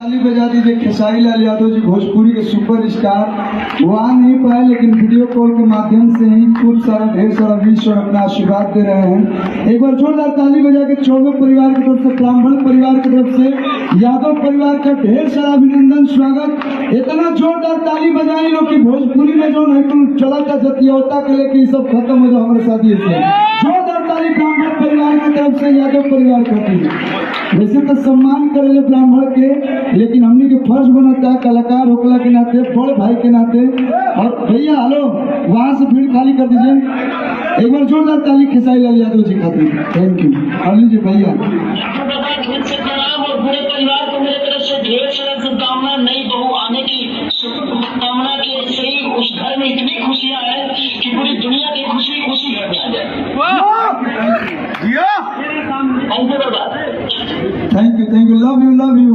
ताली बजा दीजिए खेसारी लाल यादव जी, भोजपुरी के सुपर स्टार। वो आ नहीं पाए लेकिन वीडियो कॉल के माध्यम से ही खूब सारा ढेर सारा विश्व अपना आशीर्वाद दे रहे हैं। एक बार जोरदार ताली बजा के चौबे परिवार की तरफ से, ब्राह्मण परिवार की तरफ से, यादव परिवार का ढेर सारा अभिनंदन, स्वागत। इतना जोरदार ताली बजाई लोग की भोजपुरी में जो नहीं तो चला था जतियोता के लेके सब खत्म हो जाओ हमारे साथी से। जोरदार ताली ब्राह्मण परिवार की तरफ से, यादव परिवार का। वैसे तो सम्मान करेले ब्राह्मण के, लेकिन हमने के फर्ज बनता है कलाकार होकला के नाते, बड़े भाई के नाते। और भैया हेलो, वहां से भीड़ खाली कर दीजिए। एक बार जोरदार ताली खेसारी लाल यादव जी खातिर। Thank you. और लीजिए भैया। और पूरे परिवार को मेरे तरफ से ढेर सारा शुभकामना, नई बहू आने की शुभकामना के सही। उस घर में इतनी खुशियां हैं कि पूरी दुनिया की खुशी उसी घर में आ जाए। Thank you, love you, love you.